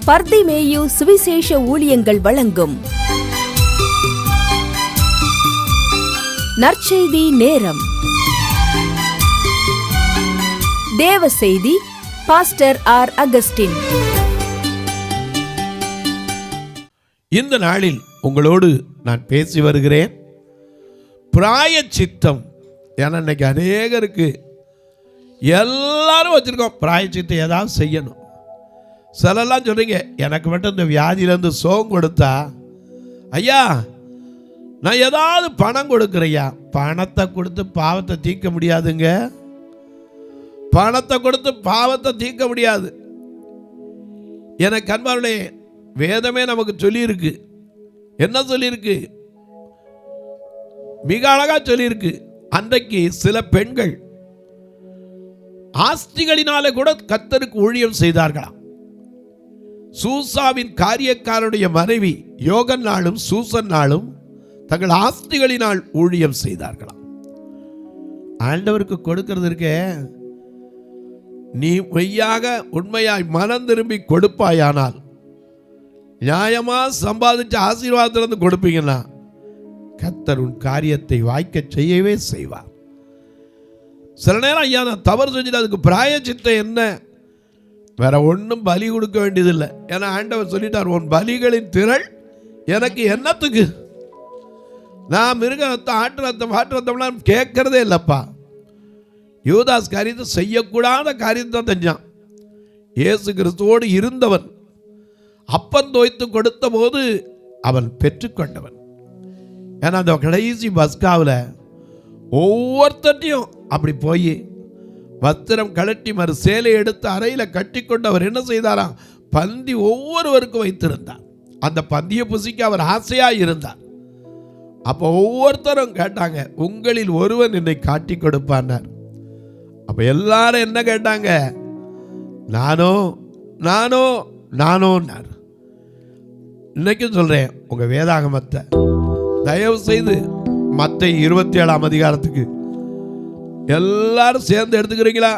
பர்திமேயு சுவிசேஷ ஊழியங்கள் வழங்கும் நற்செய்தி நேரம். தேவ செய்தி பாஸ்டர் ஆர். அகஸ்டின். இந்த நாளில் உங்களோடு நான் பேசி வருகிறேன் பிராயச்சித்தம். ஏன்னா இன்னைக்கு அநேகருக்கு எல்லாரும் வச்சிருக்கோம் பிராயச்சித்தம், ஏதாவது செய்யணும். சிலெல்லாம் சொல்றீங்க, எனக்கு மட்டும் இந்த வியாதியிலேருந்து சோகம் கொடுத்தா ஐயா நான் ஏதாவது பணம் கொடுக்குறையா. பணத்தை கொடுத்து பாவத்தை தீர்க்க முடியாதுங்க. பணத்தை கொடுத்து பாவத்தை தீர்க்க முடியாது. எனக்கு அன்பார்களே, வேதமே நமக்கு சொல்லியிருக்கு. என்ன சொல்லியிருக்கு? மிக அழகா சொல்லியிருக்கு. அன்றைக்கு சில பெண்கள் ஆஸ்திகளினாலே கூட கர்த்தருக்கு ஊழியம் செய்தார்களாம். சூசாவின் காரியக்காரனுடைய மனைவி யோகன்னாலும் சூசன்னாலும் தங்கள் ஆஸ்திகளினால் ஊழியம் செய்தார்களாம். ஆண்டவருக்கு கொடுக்கிறது இருக்கே, நீ மெய்யாக உண்மையாய் மனம் திரும்பி கொடுப்பாயானால், நியாயமா சம்பாதிச்ச ஆசீர்வாதத்திலிருந்து கொடுப்பீங்கன்னா கர்த்தர் உன் காரியத்தை வாய்க்க செய்யவே செய்வார். சில நேரம் ஐயா நான் தவறு செஞ்சுட்டு அதுக்கு பிராயச்சித்தம் என்ன? வேற ஒன்றும் பலி கொடுக்க வேண்டியதில்லை. ஏன்னா ஆண்டவர் சொல்லிட்டார், உன் பலிகளின் திரள் எனக்கு என்னத்துக்கு? நான் மிருக ரத்தம், ஆட்டு ரத்தம், மாட்டு ரத்தம்லாம் கேட்கறதே இல்லைப்பா. யூதாஸ் காரியத்தை செய்யக்கூடாத காரியத்தை செஞ்சான். இயேசு கிறிஸ்துவோடு இருந்தவன் அப்பம் தோய்த்து கொடுத்த போது அவன் பெற்றுக்கொண்டவன். ஏன்னா அந்த கடைசி பஸ்காவில் ஒவ்வொருத்தையும் அப்படி போய் வஸ்திரம் கழட்டி மறு சேலை எடுத்து அறையில் கட்டி கொண்டு அவர் என்ன செய்தாராம்? பந்தி ஒவ்வொருவருக்கும் வைத்திருந்தார். அந்த பந்தியை புசிக்க அவர் ஆசையாக இருந்தார். அப்போ ஒவ்வொருத்தரும் கேட்டாங்க, உங்களில் ஒருவன் என்னை காட்டி கொடுப்பான்னார். அப்போ எல்லாரும் என்ன கேட்டாங்க? நானோ நானோ நானோன்னார். இன்னைக்கும் சொல்றேன், உங்க வேதாகமத்தை தயவு செய்து மத்தேயு 27ஆம் அதிகாரத்துக்கு எல்லாரும் சேர்ந்து எடுத்துக்கிறீங்களா?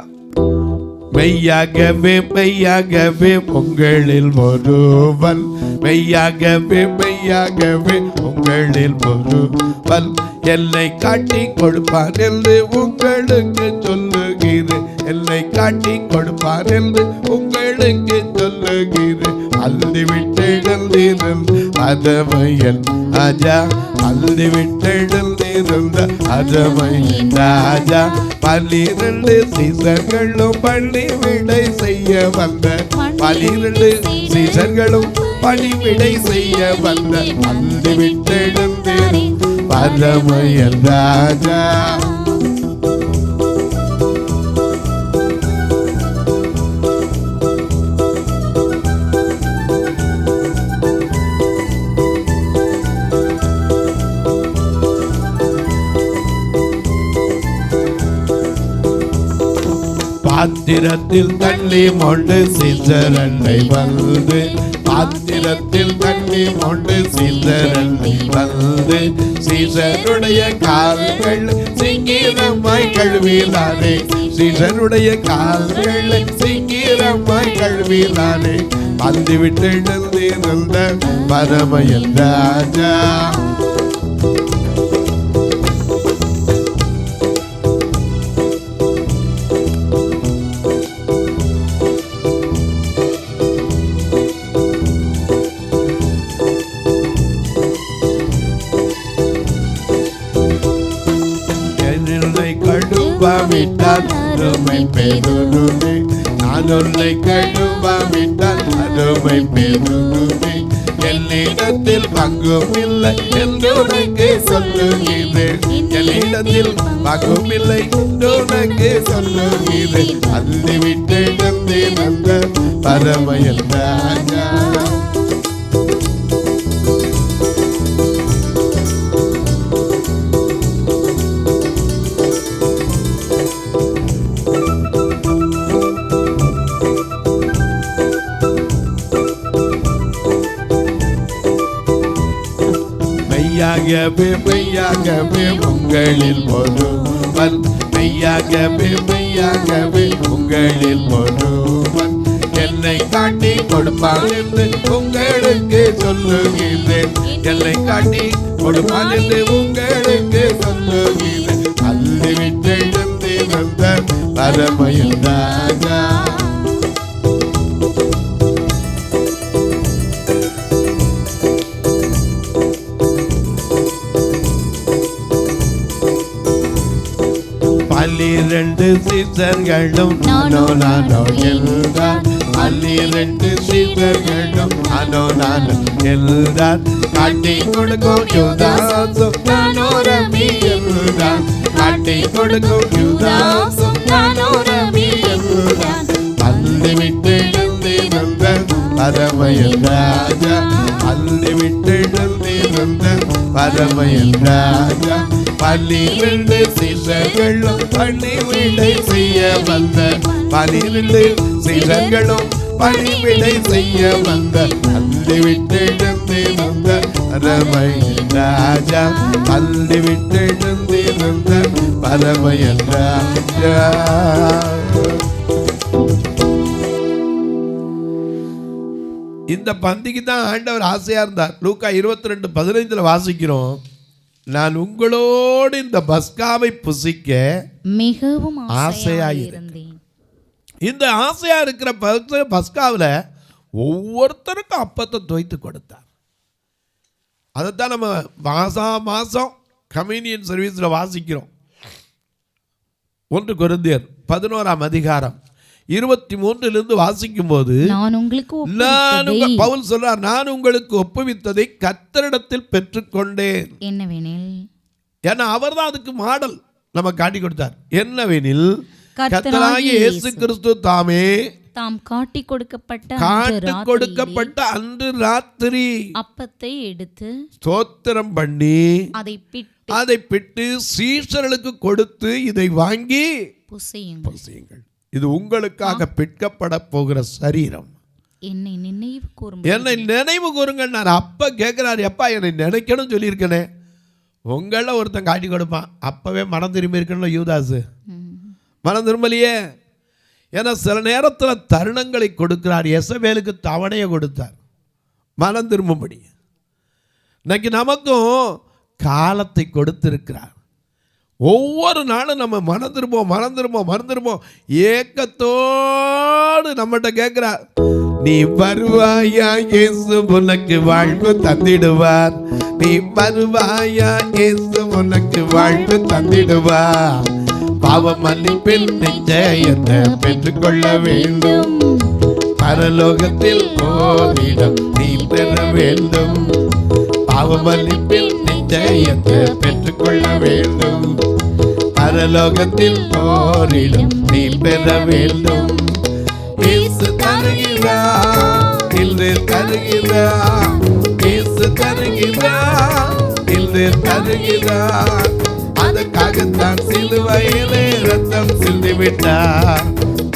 மெய்யாகவே மெய்யாகவே உங்களில் ஒருவன், மெய்யாகவே மெய்யாகவே உங்களில் ஒருவன் என்னை காட்டி கொடுப்பான் என்று உங்களுக்கு சொல்லுகிறேன். என்னை காட்டி கொடுப்பான் என்று உங்களுக்கு சொல்லுகிறேன். அழுதி விட்டெழுந்திருந்த அதமையன் ராஜா, அழுதி விட்டெழுந்திருந்த அதமையன் ராஜா, 12 சீசர்களும் பணிவிடை செய்ய வந்த, 12 சீசர்களும் பணிவிடை செய்ய வந்த, அழுதி விட்டெழுந்திருந்த அதமையன் ராஜா. பாத்திரத்தில் தண்ணி மொண்டு சீசரண்டை வந்து, பாத்திரத்தில் தண்ணி மொண்டு சீசரண்டை வந்து, சீசருடைய கால்கள் சீக்கிரமாய் கழுவினானே, சீசருடைய கால்கள் சீக்கிரமாய் கழுவினானே, பந்தி விட்டு எழுந்திருந்த பரமயன் ராஜா. கழுவாவிட்டால் அருமை பெருமே, நான் உன்னை கழுவாவிட்டால் அருமை பெருமே, என்னிடத்தில் பங்கும் இல்லை என்று உனக்கு சொல்லுகிறேன். என்னிடத்தில் பங்கும் இல்லை என்று உனக்கு சொல்லுகிறேன். அள்ளி விட்டு வந்த பரமயன் ராஜா. மெய்யாகவே மெய்யாகவே உங்களில் ஒருவன், மெய்யாகவே மெய்யாகவே உங்களில் ஒருவன் என்னை காட்டி கொடுப்பான் என்று உங்களுக்கு சொல்லுகிறேன். என்னை காட்டி கொடுப்பான் என்று உங்களுக்கு சொல்லுகிறேன். அள்ளிவிட்டு எழுந்து வந்த பரமயின் ராஜா. பன்னிரண்டு சீசர்களும் நானோ என்றார். 12 சீசர்களும் நானோ என்றார். காட்டி கொடுக்கும் யூதாசும் நானோ ரமி என்றார். காட்டி கொடுக்கும் யூதாசும் நானோ ரமி என்றார். அள்ளிவிட்டு எழுந்து வந்த பரமயின் ராஜா. அள்ளிவிட்டு எழுந்து வந்த பரமயின் ராஜா. 12 சீசர்களும் பணிவிடை செய்ய வந்த 12 சீசர்களும் பணிவிடை செய்ய வந்த அள்ளிவிட்டு எழுந்து வந்த பரமயின் ராஜா. அள்ளிவிட்டு எழுந்து வந்த பரமயின் ராஜா. இந்த பந்திக்கு தான் ஆண்டவர் ஆசையா இருந்தார். லூக்கா 22:15 வாசிக்கிறோம். நான் உங்களோடு இந்த பஸ்காவை புசிக்க மிகவும் ஆசையாயிருந்தேன். இந்த ஆசையா இருக்கிற பஸ்காவில் ஒவ்வொருத்தருக்கும் அப்பத்தை தோய்த்து கொடுத்தார். அதைத்தான் நம்ம மாசம் கம்யூனியன் சர்வீஸில் வாசிக்கிறோம். 1 கொரிந்தியர் 11 23 வாசிக்கும் போது பவுல் சொல்றார், நான் உங்களுக்கு ஒப்புவித்ததை கர்த்தரிடத்தில் பெற்றுக்கொண்டேன். என்னவெனில், ஏன்னா அவர் தான் அதுக்கு மாடல் நம்ம காட்டி கொடுத்தார். என்னவெனில், கர்த்தராகிய இயேசு கிறிஸ்து தாமே தாம் காட்டி கொடுக்கப்பட்ட அன்று ராத்திரி அப்பத்தை எடுத்து ஸ்தோத்திரம் பண்ணி அதை பிட்டு சீஷர்களுக்கு கொடுத்து, இதை வாங்கி புசியுங்கள். இது உங்களுக்காக பிற்கப்பட போகிற சரீரம். என்னை நினைவு கூறுங்கள். நான் அப்ப கேட்கிறாரு, எப்பா என்னை நினைக்கணும் சொல்லியிருக்கனே. உங்கள ஒருத்தன் காட்டி கொடுப்பான். அப்பவே மனம் திரும்பி இருக்கணும். யூதாசு மனம் திரும்பலையே. ஏன்னா சில நேரத்தில் தருணங்களை கொடுக்கிறார். எசபேலுக்கு தவணையை கொடுத்தார் மனம் திரும்பும்படி. இன்னைக்கு நமக்கும் காலத்தை கொடுத்திருக்கிறார். ஒவ்வொரு நாளும் நம்ம மனம் திரும்புவோம் ஏக்கத்தோடு நம்மகிட்ட கேட்கிறார், நீ வருவாயா இயேசு உனக்கு வாழ்வு தந்திடுவார். நீ வருவாயா இயேசு உனக்கு வாழ்வு தந்திடுவார். பாவ மன்னிப்பில் நிச்சயத்தை பெற்றுக்கொள்ள வேண்டும். பரலோகத்தில் ஓரிடம் நீ பெற வேண்டும். பாவ மன்னிப்பில் நிச்சயத்தை பெற்றுக்கொள்ள வேண்டும். பரலோகத்தில் ஓரிடம் நீ பெற வேண்டும். இயேசு தருகிறார், இன்று தருகிறார். இயேசு தருகிறார், இன்று தருகிறார். அதற்காகத்தான் சிலுவையிலே ரத்தம் சிந்திவிட்டார்.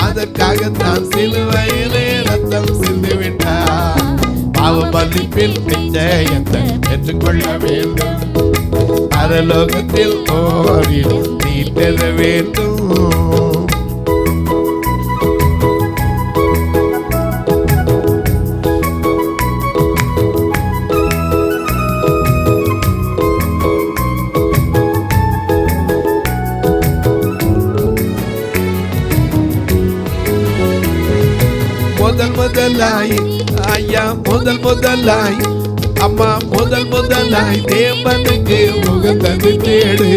அதற்காகத்தான் சிலுவையிலே ரத்தம் சிந்திவிட்டார். பாவ மன்னிப்பில் நிச்சயத்தை பெற்றுக்கொள்ள வேண்டும். பரலோகத்தில் ஓரிடம் நீ பெற வேண்டும். முதலாய் ஐயா, முதலாய் அம்மா, முதலாய் தேவனுக்கு உகந்தது தேடு.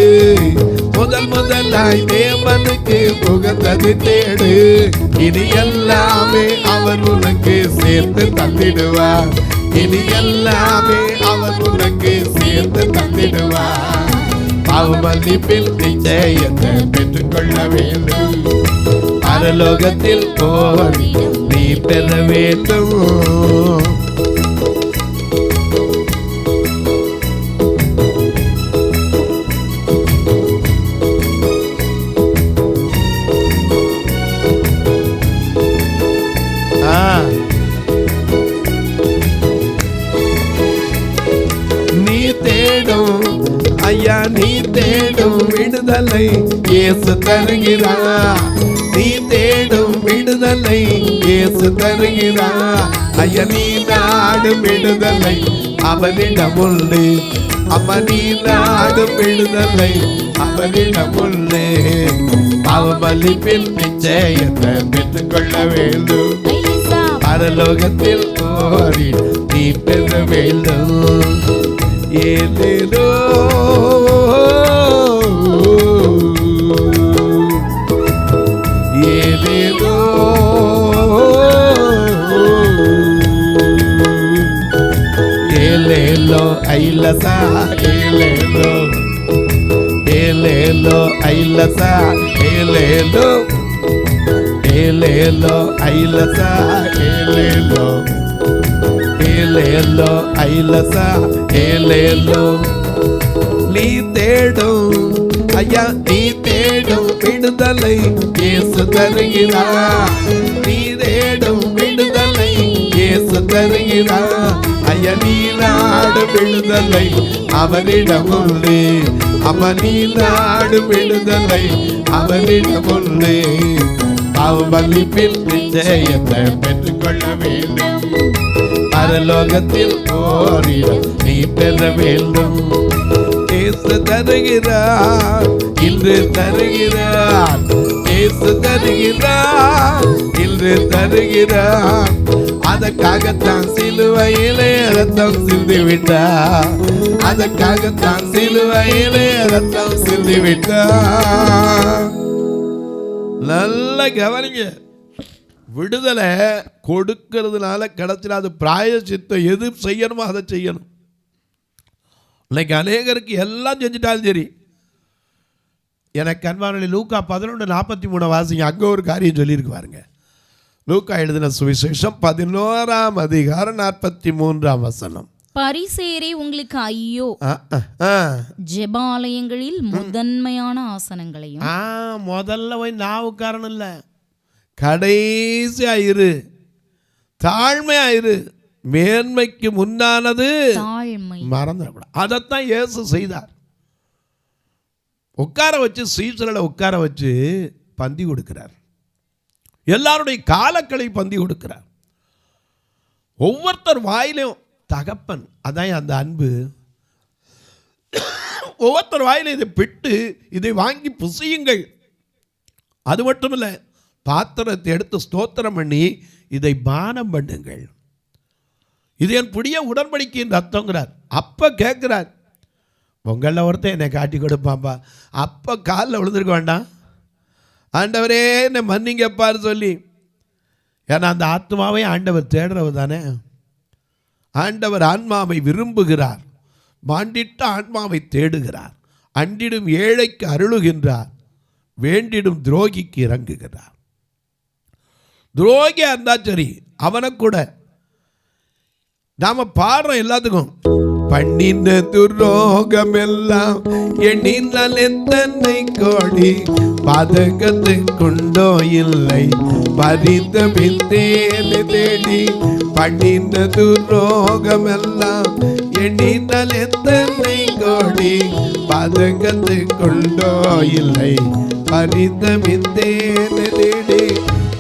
முதலாய் தேவனுக்கு உகந்தது தேடு. இது எல்லாமே அவர் உனக்கு சேர்த்து தந்திடுவார். இது எல்லாமே அவர் உனக்கு சேர்த்து தந்திடுவார். பாவ மன்னிப்பில் நிச்சயத்தை பெற்றுக்கொள்ள வேண்டும். பரலோகத்தில் ஓரிடம் நீ பெற வேண்டும். நீ தேடும் ஐயா, நீ தேடும் விடுதலை இயேசு தருகிறார். நீ தேடும் விடுதலை இயேசு தருகிறார். ஐயா நீ நாடும் விடுதலை அவனிடம் உண்டு. அம்மா நீ நாடும் விடுதலை அவனிடம் உண்டு. பாவமளிப்பில் நிச்சயத்தை பெற்றுக்கொள்ள வேண்டும். பரலோகத்தில் ஓடி நீ பெற வேண்டும். ஏலேலோ ஏலேலோ ஏலேலோ ஐலசா ஏலேலோ ஏலேலோ ஐலசா ஏலேலோ ஏலேலோ ஐலசா ஏலேலோ ஏலேலோ ஐலசா ஏலேலோ. நீ தேடும் ஐயா நீ தேடும் விடுதலை இயேசு தருகிறார். நீ தேடும் விடுதலை இயேசு தருகிறார். ஐயா நீ நாடு விடுதலை அவனிடம் உண்டு. அம்மா நீ நாடு விடுதலை அவனிடம் உண்டு. பாவமளிப்பில் நிச்சயத்தை பெற்றுக்கொள்ள வேண்டும். பரலோகத்தில் ஓரிடம் நீ பெற வேண்டும். இயேசு தருகிறார் இன்று தருகிறார். இயேசு தருகிறார் இன்று தருகிறார். அதற்காகத்தான் சிலுவையிலே ரத்தம் சிந்தி விட்டார். அதற்காகத்தான் சிலுவையிலே ரத்தம் சிந்தி விட்டார். நல்ல கவனிங்க. விடுதலை கொடுக்கிறதுனால கிடைச்சிட அது பிராயச்சித்தம் எது செய்யணுமோ அதை செய்யணும். இன்னைக்கு அநேகருக்கு எல்லாம் செஞ்சுட்டாலும் சரி. எனக்கு அன்பான லூக்கா 11:43 வாசிங்க. அங்கே ஒரு காரியம் சொல்லியிருக்கு பாருங்க. லூக்கா எழுதின சுவிசேஷம் 11ஆம் அதிகாரம் 43ஆம் வசனம். பரிசேயரே உங்களுக்கு ஐயோ, ஜெபாலயங்களில் முதன்மையான ஆசனங்களையும். முதல்ல போய் நான் உட்காரணும் இல்லை, கடைசியா இரு, தாழ்மையா இரு. மேன்மைக்கு முன்னானது தாழ்மை. மறந்துடக்கூடாது. அதைத்தான் இயேசு செய்தார். உட்கார வச்சு சீசர்களை உட்கார வச்சு பந்தி கொடுக்கிறார். எல்லாருடைய காலக்களை பந்தி கொடுக்கிறார். ஒவ்வொருத்தர் வாயிலும் தகப்பன், அதான் அந்த அன்பு. ஒவ்வொருத்தர் வாயிலும் இதை பிட்டு இதை வாங்கி புசியுங்கள். அது மட்டும் இல்லை, பாத்திரத்தை எடுத்து ஸ்தோத்திரம் பண்ணி இதை பானம் பண்ணுங்கள். இது என் புதிய உடன்படிக்கையின் ரத்தங்கிறார். அப்போ கேட்குறார், உங்களில் ஒருத்தன் என்னை காட்டி கொடுப்பாப்பா. அப்போ காலில் விழுந்திருக்க வேண்டாம், ஆண்டவரே என்னை மன்னிங்கப்பாரு சொல்லி. ஏன்னா அந்த ஆத்மாவை ஆண்டவர் தேடுறவர் தானே. ஆண்டவர் ஆன்மாவை விரும்புகிறார். மாண்டிட்ட ஆன்மாவை தேடுகிறார். அண்டிடும் ஏழைக்கு அருளுகின்றார். வேண்டிடும் துரோகிக்கு இறங்குகிறார். துரோகியா இருந்தா சரி, அவனை கூட நாம பாடுறோம் எல்லாத்துக்கும். பண்ணின துரோகம் எல்லாம் எண்ணினால் எத்தனை கோடி, பாதகத்து கொண்டோ இல்லை பரிந்த பித்தேனை தேடி. பண்ணின துரோகம் எல்லாம் எண்ணினால் எத்தனை கோடி, பாதகத்து கொண்டோ இல்லை பரிந்த பித்தேனை தேடி.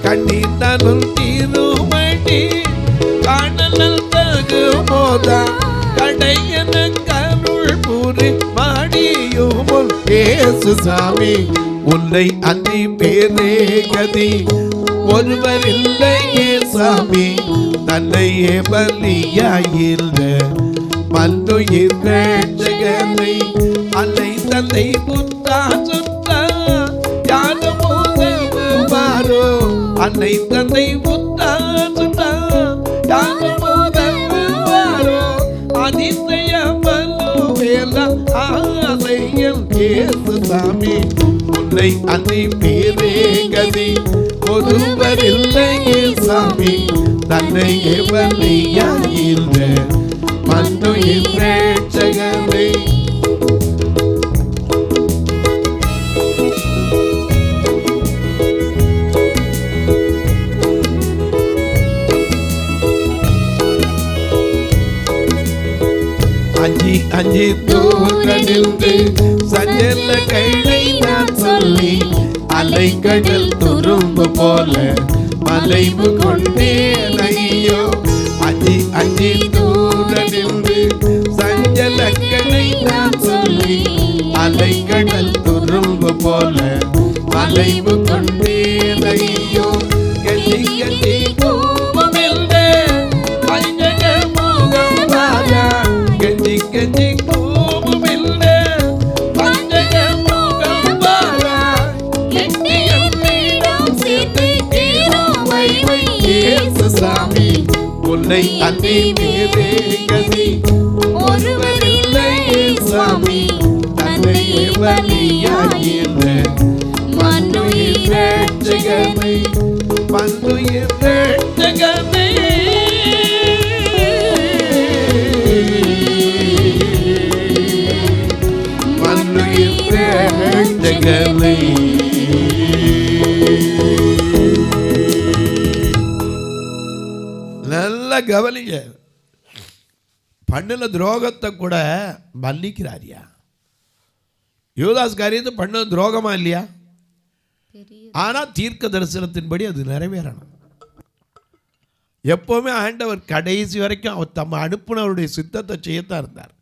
கண்ணினாலும் திருமணி காணல் தகுமோதா, கடையன கருள் பூரி மாடியோமுல் இயேசு சாமி. உன்னை அன்றி பேரே கதி ஒருவர் இல்லையே சாமி. தன்னையே பலியாயிருந்த மன்னுயிர் ரட்சகனை அன்னை தந்தை புத்தா சுத்தா யாரும் உதவுவாரோ. அன்னை தந்தை புத்தா சுத்தா யாரும் உதவுவாரோ. அதிசய பல்லுவேல ஆசையில் இயேசு சாமி. உன்னை அன்னை பேரே கதி ஒருவர் இல்லையே சாமி. தன்னையே பலியாயிருந்த மன்னுயிர் ரட்சகனை. அஞ்சி அஞ்சி தூரனின்று சஞ்சல கையை நான் சொல்லி, அலை கடல் துரும்பு போல மலைவு கொண்டேன் ஐயோ, அஞ்சி அஞ்சி தூர நின்று சஞ்சலங்களை நான் சொல்லி அலைகடல் துரும்பு போல மலைவு கொண்டேன் ஐயோ, கெஞ்சி கெஞ்சி கூவமில்லை பஞ்சக முகம் ராஜா, கெஞ்சி கெஞ்சி கூவமில்லை பஞ்சக முகம் ராஜா, எட்டியம் சேர்த்து கேரோவை இயேசு சாமி, உன்னை அன்றி வேறே கதி ஒருவரில்லை சாமி, தன்னையே பலியாகின்ற மன்னுயிர் ரட்சகனை, மன்னுயிர் ரட்சகனை, மன்னுயிர் ரட்சகனை. நல்ல கவனிங்க, பண்ணின துரோகத்தை கூட மன்னிக்கிறாரியா? யூதாஸ் காரியத்தை பண்ண துரோகமா இல்லையா? ஆனா தீர்க்க தரிசனத்தின்படி அது நிறைவேறணும். எப்பவுமே ஆண்டவர் கடைசி வரைக்கும் அவர் தம்ம அனுப்புனவருடைய சித்தத்தை செய்யத்தான் இருந்தார்.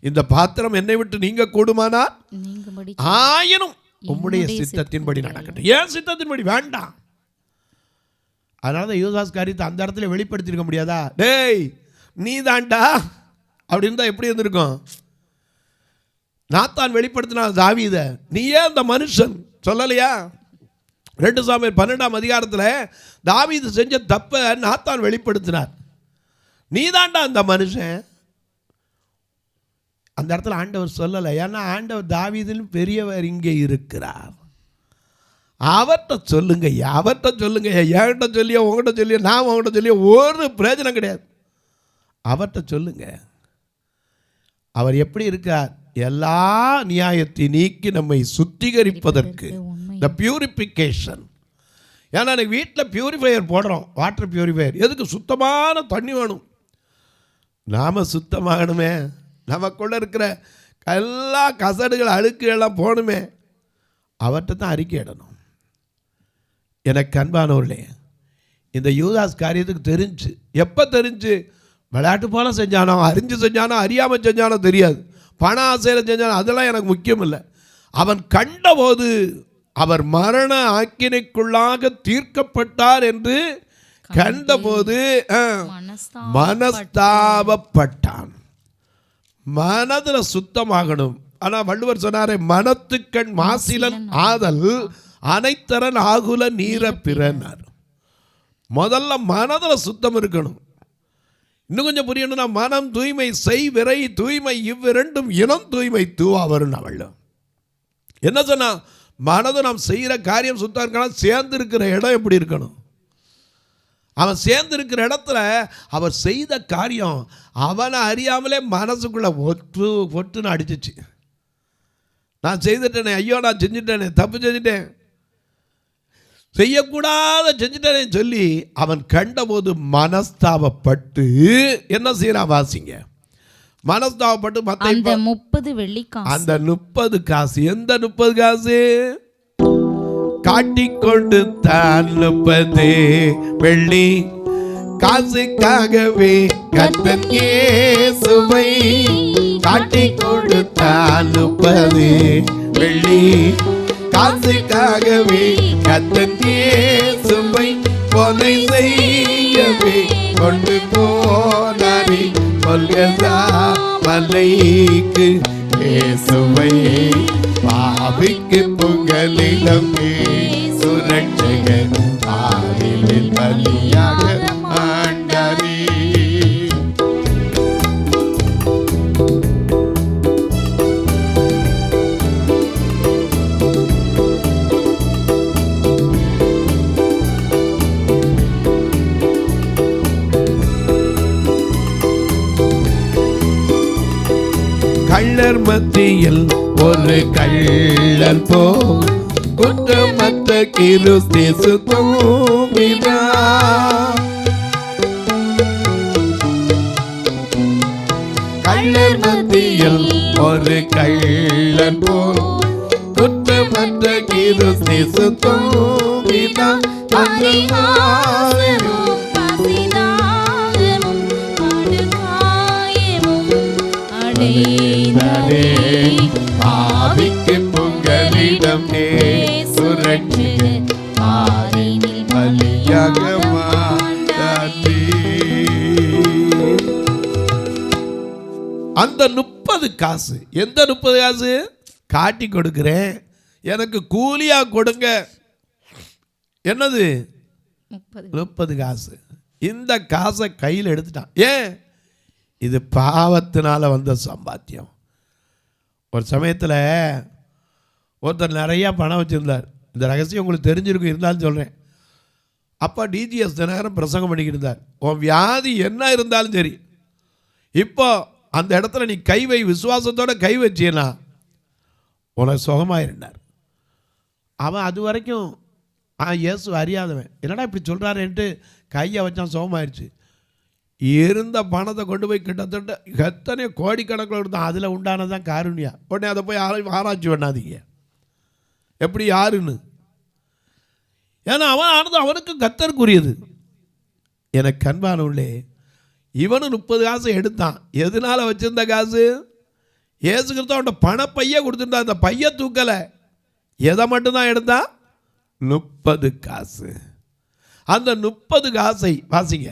இந்த பாத்திரம் என்னை விட்டு நீங்க கூடுமானா ஆயினும் உம்முடைய சித்தத்தின்படி நடக்கட்டும். ஏன் சித்தத்தின்படி வேண்டாம்? அதனால யூதாஸ் காரியத்தை அந்த இடத்துல வெளிப்படுத்திருக்க முடியாதா? டேய் நீ தாண்டா அப்படின்னு தான் எப்படி இருந்திருக்கும்? நாத்தான் வெளிப்படுத்தினா தாவீத, நீ ஏன் அந்த மனுஷன் சொல்லலையா? 2 சாமுவேல் 12ஆம் அதிகாரத்தில் தாவீது செஞ்ச தப்ப நாத்தான் வெளிப்படுத்தினார். நீ தாண்டா அந்த மனுஷன். அந்த இடத்துல ஆண்டவர் சொல்லலை. ஏன்னா ஆண்டவர் தாவீதிலும் பெரியவர் இங்கே இருக்கிறார், அவர்கிட்ட சொல்லுங்க, அவர்கிட்ட சொல்லுங்க. என்கிட்ட சொல்லியோ உங்கள்கிட்ட சொல்லியோ நான் உங்கள்கிட்ட சொல்லியோ ஒரு பிரயோஜனம் கிடையாது. அவர்கிட்ட சொல்லுங்க. அவர் எப்படி இருக்கார்? எல்லா நியாயத்தை நீக்கி நம்மை சுத்திகரிப்பதற்கு, த பியூரிஃபிகேஷன். ஏன்னா எனக்கு வீட்டில் பியூரிஃபையர் போடுறோம், வாட்டர் பியூரிஃபையர். எதுக்கு? சுத்தமான தண்ணி வேணும். நாம் சுத்தமாகணுமே, நமக்குள்ளே இருக்கிற எல்லா கசடுகள் அழுக்குகள்லாம் போகணுமே. அவர்கிட்ட தான் அறிக்கையிடணும். எனக்கு அன்பானவர்களே, இந்த யூதாஸ் காரியத்துக்கு தெரிஞ்சு, எப்போ தெரிஞ்சு? விளையாட்டு போல செஞ்சானோ, அறிஞ்சு செஞ்சானோ, அறியாமல் செஞ்சானோ தெரியாது. பண ஆசையில் செஞ்சானோ அதெல்லாம் எனக்கு முக்கியம் இல்லை. அவன் கண்டபோது அவர் மரண ஆக்கினைக்குள்ளாக தீர்க்கப்பட்டார் என்று கண்டபோது மனஸ்தாபப்பட்டான். மனதில் சுத்தமாகணும். ஆனால் வள்ளுவர் சொன்னாரே, மனத்துக்கண் மாசிலன் ஆதல் அனைத்தரன் ஆகுல நீர பிறனார். முதல்ல மனதில் சுத்தம் இருக்கணும். இன்னும் கொஞ்சம் புரியணும்னா, மனம் தூய்மை செய் விரை தூய்மை இவ்விரண்டும் இனம் தூய்மை தூவா வரும். அவள் என்ன சொன்னா? மனது நாம் செய்கிற காரியம் சுத்தம் இருக்கணும். சேர்ந்து இருக்கிற இடம் எப்படி இருக்கணும்? அவன் சேர்ந்து இருக்கிற இடத்துல அவர் செய்த காரியம் அவனை அறியாமலே மனசுக்குள்ள ஒட்டுன்னு அடிச்சிச்சு. நான் செய்துட்டேனே, ஐயோ நான் செஞ்சுட்டேனே, தப்பு செஞ்சுட்டேன், செய்யக்கூடாத செஞ்சுட்டேனே சொல்லி அவன் கண்டபோது மனஸ்தாபப்பட்டு என்ன செய்யறான்? வாசிங்க. மனஸ்தாபப்பட்டு அந்த 30 வெள்ளிக்காசு, அந்த 30 காசு. எந்த 30 காசு? காட்டிக்கொண்டு தான் 30 வெள்ளி காசுக்காகவே கர்த்தர் இயேசுவை காட்டிக்கொண்டு தான் 30 வெள்ளி காசுக்காகவே கர்த்தர் இயேசுவை கொலை செய்யவே கொண்டு போனாரே கொல்கதா மலைக்கு. இயேசுவை பாவிக்கு புகலிடம் சுரட்சகர் பாவிலில் பலியாக ஆண்டாரே. கள்ளர் மத்தியில் ஒரு கள்ளர் போ குற்றமற்ற கிறிஸ்து தூங்கினார். கள்ளர் மத்தியில் ஒரு கள்ளர் போ குற்றமற்ற கிறிஸ்து தூங்கினார். பரிகாசமும் பசிதாகமும் படுகாயமும் அடைந்ததே ஆவிக்கு பொங்கலிடம் சுரட்சிக ஆரினில் பலியாக அந்த 30 காசு. எந்த 30 காசு? காட்டி கொடுக்கிறேன், எனக்கு கூலியா கொடுங்க. என்னது? 30 காசு. இந்த காசை கையில் எடுத்துட்டான். ஏன்? இது பாவத்தினால வந்த சம்பாத்தியம். ஒரு சமயத்தில் ஒருத்தர் நிறையா பணம் வச்சுருந்தார். இந்த ரகசியம் உங்களுக்கு தெரிஞ்சிருக்கும், இருந்தாலும் சொல்கிறேன். அப்போ டிஜிஎஸ் தினகரன் பிரசங்கம் பண்ணிக்கிட்டு இருந்தார். உன் வியாதி என்ன இருந்தாலும் சரி, இப்போ அந்த இடத்துல நீ கை வை, விசுவாசத்தோட கை வச்சீன்னா உனக்கு சுகமாயிருந்தார். அவன் அது வரைக்கும் இயேசு அறியாதவன், என்னடா இப்படி சொல்கிறாருன்ட்டு கையை வச்சான், சுகமாயிருச்சு. இருந்த பணத்தை கொண்டு போய் கிட்டத்தட்ட எத்தனை கோடிக்கணக்கில் இருந்தான். அதில் உண்டானதான் காருண்யா. உடனே அதை போய் ஆராய்ச்சி பண்ணாதீங்க எப்படி யாருன்னு. ஏன்னா அவன் ஆனது அவனுக்கு கர்த்தருக்குரியது. எனக்கு அன்பானவர்களே, இவனும் 30 காசு எடுத்தான். எதனால வச்சிருந்த காசு? இயேசு கிறிஸ்து அவன்கிட்ட பணப்பைய கொடுத்துருந்தான். அந்த பைய தூக்கலை. எதை மட்டும்தான் எடுத்தான்? 30 காசு. அந்த 30 காசை வாசிங்க.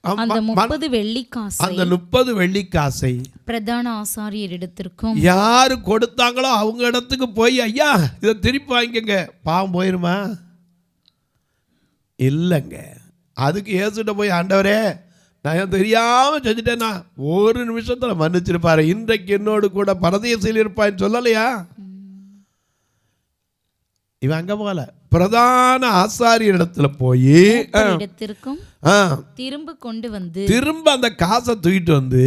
அந்த 30 வெள்ளிக்காசை, அந்த 30 வெள்ளிக்காசை பிரதான ஆசாரியரிடத்திற்கும் யாரு கொடுத்தாங்களோ அவங்க இடத்துக்கு போய், ஐயா இதை திருப்பி வாங்கிக்கங்க. பாவம் போயிருமா? இல்லைங்க. அதுக்கு இயேசுகிட்ட போய், ஆண்டவரே நான் தெரியாமல் செஞ்சுட்டேன்னா ஒரு நிமிஷத்தில் மன்னிச்சிருப்பாரு, இன்றைக்கு என்னோடு கூட பரதேசில் இருப்பான்னு சொல்லலையா? இவன் அங்கே போகல, பிரதான ஆசாரியர் இடத்துல போய் இடத்திற்கும் திரும்ப கொண்டு வந்து, திரும்ப அந்த காசை தூக்கிட்டு வந்து,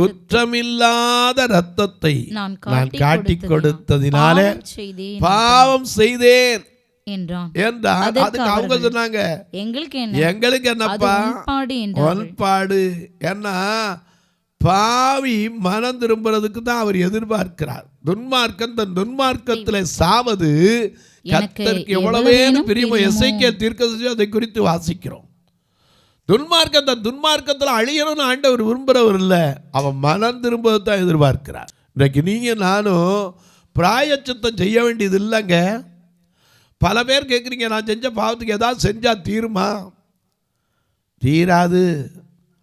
குற்றமில்லாத ரத்தத்தை நான் காட்டி கொடுத்ததினாலே பாவம் செய்தேன் என்றான். அதுக்கு அவங்க சொன்னாங்க, எங்களுக்கு என்னப்பா ஒன்பாடு. ஏன்னா பாவி மனம் திரும்புறதுக்கு தான் அவர் எதிர்பார்க்கிறார். துன்மார்க்கன் தன் துன்மார்க்கத்தில் சாவது கர்த்தருக்கு எவ்வளவே பிரியமோ. எசேக்கியேல் தீர்க்கதரிசி அதை குறித்து வாசிக்கிறோம். துன்மார்க்கன் தன் துன்மார்க்கத்தில் அழியணும்னு ஆண்டவர் விரும்புகிறவர் இல்லை, அவன் மனம் திரும்புவதை தான் எதிர்பார்க்கிறார். இன்றைக்கு நீங்கள் நானும் பிராயச்சித்தம் செய்ய வேண்டியது இல்லைங்க. பல பேர் கேட்குறீங்க, நான் செஞ்ச பாவத்துக்கு ஏதாவது செஞ்சால் தீருமா? தீராது.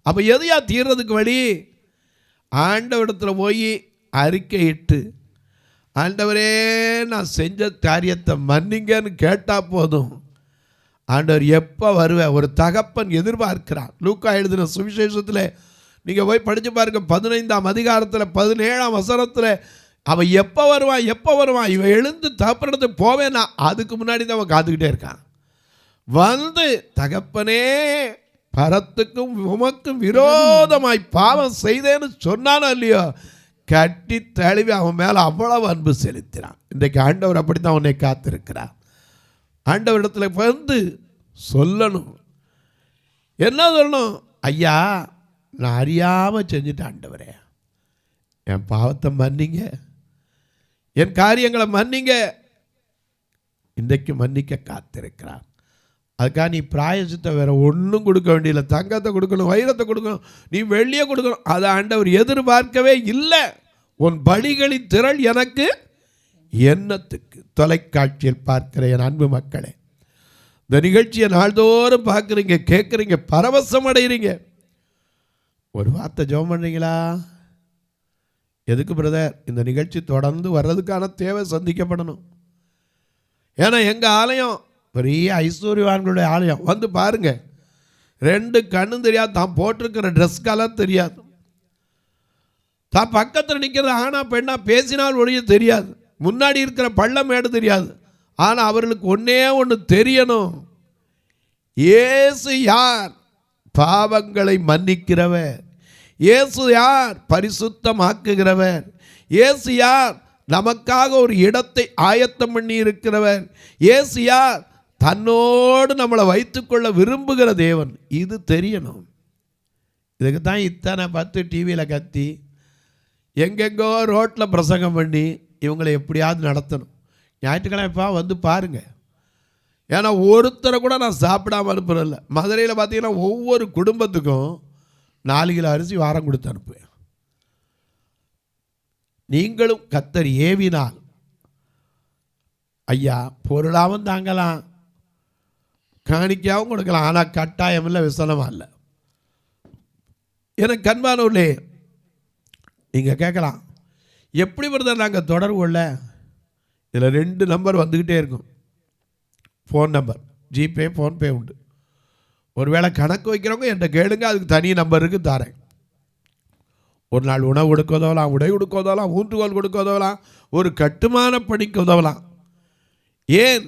அப்போ எதையா தீர்றதுக்கு வழி? ஆண்டவரிடத்தில் போய் அறிக்கையிட்டு, ஆண்டவரே நான் செஞ்ச காரியத்தை மன்னிங்கன்னு கேட்டால் போதும். ஆண்டவர் எப்போ வருவேன்? ஒரு தகப்பன் எதிர்பார்க்கிறான். லூக்கா எழுதின சுவிசேஷத்தில் நீங்கள் போய் படித்து பாருங்க, 15ஆம் அதிகாரத்தில் 17ஆம் வசனத்தில் அவன் எப்போ வருவான், எப்போ வருவான், இவன் எழுந்து தகப்பனத்து போவேன்னா அதுக்கு முன்னாடி தான் அவன் காத்துக்கிட்டே இருக்கான். வந்து தகப்பனே பரத்துக்கும் உமக்கும் விரோதமாய் பாவம் செய்தேன்னு சொன்னானோ இல்லையோ, கட்டி தழுவி அவன் மேலே அவ்வளவு அன்பு செலுத்தினான். இன்றைக்கு ஆண்டவர் அப்படி தான் உன்னை காத்திருக்கிறார். ஆண்டவரிடத்துல வந்து சொல்லணும். என்ன சொல்லணும்? ஐயா நான் அறியாமல் செஞ்சுட்டேன், ஆண்டவரே என் பாவத்தை மன்னிங்க, என் காரியங்களை மன்னிங்க. இன்றைக்கு மன்னிக்க காத்திருக்கிறார். அதுக்காக நீ பிராயசித்தை வேற ஒன்றும் கொடுக்க வேண்டியதில்லை. தங்கத்தை கொடுக்கணும், வைரத்தை கொடுக்கணும், நீ வெள்ளியை கொடுக்கணும், அதை ஆண்டவர் எதிர்பார்க்கவே இல்லை. உன் பலிகளின் திரள் எனக்கு என்னத்துக்கு? தொலைக்காட்சியில் பார்க்கிற என் அன்பு மக்களே, இந்த நிகழ்ச்சியை நாள்தோறும் பார்க்குறீங்க, கேட்குறீங்க, பரவசம் அடைகிறீங்க. ஒரு வார்த்தை ஜெபம் பண்ணுறீங்களா? எதுக்கு பிரதர்? இந்த நிகழ்ச்சி தொடர்ந்து வர்றதுக்கான தேவை சந்திக்கப்படணும். ஏன்னா எங்கள் ஆலயம் பெரிய ஐஸ்வர்யவான்களுடைய ஆலயம். வந்து பாருங்க, 2 கண்ணும் தெரியாது, தான் போட்டிருக்கிற ட்ரெஸ் கலர் தெரியாது, தான் பக்கத்தில் நிற்கிறது ஆனா பெண்ணா பேசினால் ஒழிய தெரியாது, முன்னாடி இருக்கிற பள்ளம் மேடு தெரியாது. ஆனால் அவர்களுக்கு ஒன்றே ஒன்று தெரியணும், இயேசு யார்? பாவங்களை மன்னிக்கிறவர். இயேசு யார்? பரிசுத்தமாக்குகிறவர். இயேசு யார்? நமக்காக ஒரு இடத்தை ஆயத்தம் பண்ணி இருக்கிறவர். இயேசு யார்? தன்னோடு நம்மளை வைத்துக்கொள்ள விரும்புகிற தேவன். இது தெரியணும். இதுக்கு தான் இத்தனை 10 டிவியில் கத்தி எங்கெங்கோ ரோட்டில் பிரசங்கம் பண்ணி இவங்களை எப்படியாவது நடத்தணும். ஞாயிற்றுக்கிழமைப்பா வந்து பாருங்கள். ஏன்னா ஒருத்தரை கூட நான் சாப்பிடாமல் அனுப்புறதில்ல. மதுரையில் பார்த்தீங்கன்னா ஒவ்வொரு குடும்பத்துக்கும் 4 கிலோ அரிசி வாரம் கொடுத்து அனுப்புவேன். நீங்களும் கர்த்தர் ஏவினால் ஐயா பொருளாகவும் தாங்கலாம், காணிக்கையாகவும் கொடுக்கலாம். ஆனால் கட்டாயம் இல்லை, விசனமாக இல்லை. எனக்கு அன்பானவர்களே, நீங்கள் கேட்கலாம், எப்படி வருதா நாங்கள் தொடர்பு கொள்ள? இதில் 2 நம்பர் வந்துக்கிட்டே இருக்கும். ஃபோன் நம்பர், ஜிபே, ஃபோன்பே உண்டு. ஒருவேளை கணக்கு வைக்கிறவங்க என்கிட்ட கேளுங்க, அதுக்கு தனி நம்பர் இருக்குது, தரேன். ஒரு நாள் உணவு கொடுக்க உதவலாம், உடை கொடுக்க உதவலாம், ஊன்றுகோல் கொடுக்க உதவலாம், ஒரு கட்டுமான பணிக்கு உதவலாம். ஏன்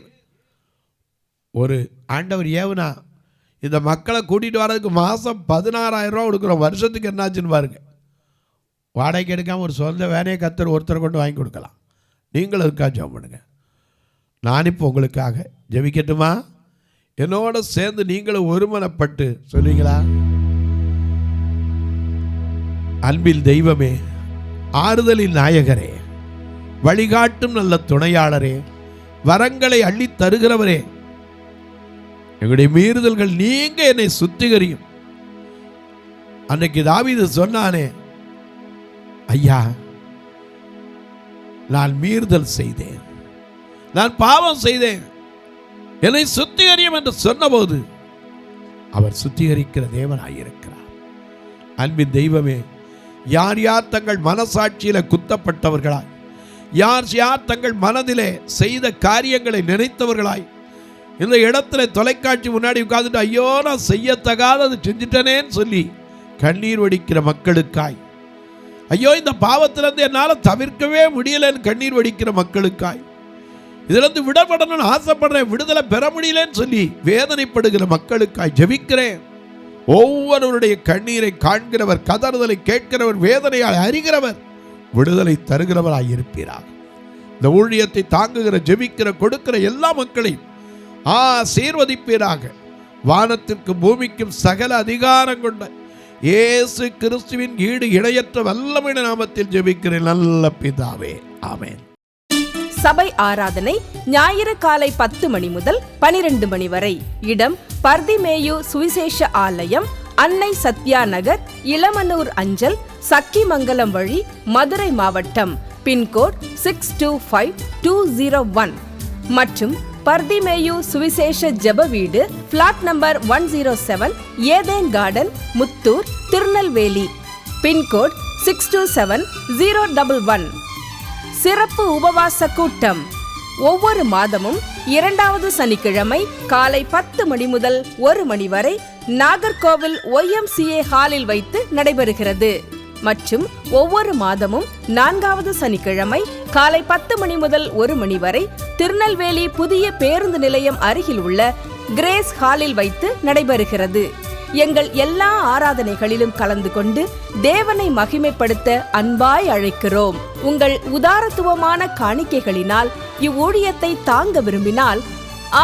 ஒரு ஆண்டவர் ஏவுனா இந்த மக்களை கூட்டிகிட்டு வர்றதுக்கு மாதம் 16,000 ரூபா கொடுக்குறோம். வருஷத்துக்கு என்னாச்சுன்னு பாருங்க. வாடகைக்கு எடுக்காமல் ஒரு சொந்த வேலையை கர்த்தர் ஒருத்தரை கொண்டு வாங்கி கொடுக்கலாம். நீங்களும் அதுக்காக ஜெபம் பண்ணுங்க. நான் இப்போ உங்களுக்காக ஜெபிக்கட்டுமா? என்னோட சேர்ந்து நீங்களும் ஒருமனப்பட்டு சொல்லுவீங்களா? அன்பில் தெய்வமே, ஆறுதலின் நாயகரே, வழிகாட்டும் நல்ல துணையாளரே, வரங்களை அள்ளி தருகிறவரே, எங்களுடைய மீறுதல்கள் நீங்க என்னை சுத்திகரியும். அன்னைக்கு தாவீது சொன்னானே, ஐயா நான் மீறுதல் செய்தேன், நான் பாவம் செய்தேன், என்னை சுத்திகரியும் என்று சொன்னபோது அவர் சுத்திகரிக்கிற தேவனாயிருக்கிறார். அன்பின் தெய்வமே, யார் யார் தங்கள் மனசாட்சியில குத்தப்பட்டவர்களாய், யார் யார் தங்கள் மனதிலே செய்த காரியங்களை நினைத்தவர்களாய் இந்த இடத்துல தொலைக்காட்சி முன்னாடி உட்கார்ந்துட்டு ஐயோ நான் செய்யத்தகாதது செஞ்சிட்டனேன்னு சொல்லி கண்ணீர் வடிக்கிற மக்களுக்காய், ஐயோ இந்த பாவத்திலிருந்து என்னால் தவிர்க்கவே முடியலன்னு கண்ணீர் வடிக்கிற மக்களுக்காய், இதிலிருந்து விடுபடணும்னு ஆசைப்படுறேன், விடுதலை பெற முடியலன்னு சொல்லி வேதனைப்படுகிற மக்களுக்காய் ஜெபிக்கிறேன். ஒவ்வொருவருடைய கண்ணீரை காண்கிறவர், கதறுதலை கேட்கிறவர், வேதனையால் அறிகிறவர், விடுதலை தருகிறவராய் இருப்பீராக. இந்த ஊழியத்தை தாங்குகிற, ஜெபிக்கிற, கொடுக்கிற எல்லா மக்களையும் ஆசீர்வதிப்பீராக. வானத்திற்கு பூமிக்கும் சகல அதிகாரம் கொண்ட இயேசு கிறிஸ்துவின் ஈடு இணையற்ற வல்லமையான நாமத்தில் ஜெபிக்கிறேன் நல்ல பிதாவே, ஆமென். சபை ஆராதனை ஞாயிறு காலை 10 மணி முதல் 12 மணி வரை. இடம் பர்திமேயு சுவிசேஷ ஆலயம், அன்னை சத்யா நகர், இளமனூர் அஞ்சல், சக்கிமங்கலம் வழி, மதுரை மாவட்டம். பின்கோட் 625201 மற்றும் பர்திமேயு சுவிசேஷ ஜெப வீடு, flat number 107, Eden garden, Muthur, Tirunelveli. Pincode 627011. சிறப்பு உபவாச கூட்டம் ஒவ்வொரு மாதமும் 2வது சனிக்கிழமை காலை 10 மணி முதல் 1 மணி வரை நாகர்கோவில் YMCA ஹாலில் வைத்து நடைபெறுகிறது. மற்றும் ஒவ்வொரு மாதமும் 4வது சனிக்கிழமை காலை 10 மணி முதல் 1 மணி வரை திருநெல்வேலி புதிய பேருந்து நிலையம் அருகில் உள்ள கிரேஸ் ஹாலில் வைத்து நடைபெறுகிறது. எங்கள் எல்லா ஆராதனைகளிலும் கலந்து கொண்டு தேவனை மகிமைப்படுத்த அன்பாய் அழைக்கிறோம். உங்கள் உதாரத்துவமான காணிக்கைகளினால் இவ்வூழியத்தை தாங்க விரும்பினால்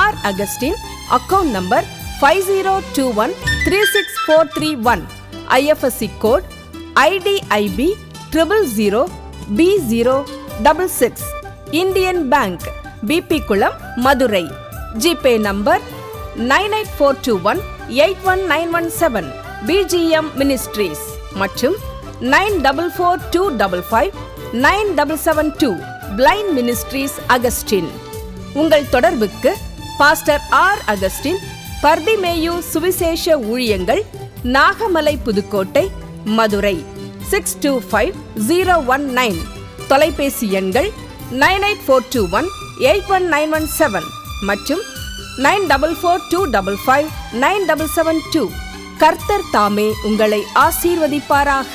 R Augustine, account number 5021364331, IFSC code IDIB 000B066, Indian bank, BP Kulam, Madurai. GPay number 9842181917, BGM ministries மற்றும் 9442559772, பிளைண்ட் மினிஸ்ட்ரீஸ் அகஸ்டின். உங்கள் தொடர்புக்கு பாஸ்டர் ஆர் அகஸ்டின், பர்திமேயு சுவிசேஷ ஊழியங்கள், நாகமலை, புதுக்கோட்டை, மதுரை 625019. தொலைபேசி எண்கள் 9842181917 மற்றும் 9442559772. கர்த்தர் தாமே உங்களை ஆசீர்வதிப்பாராக.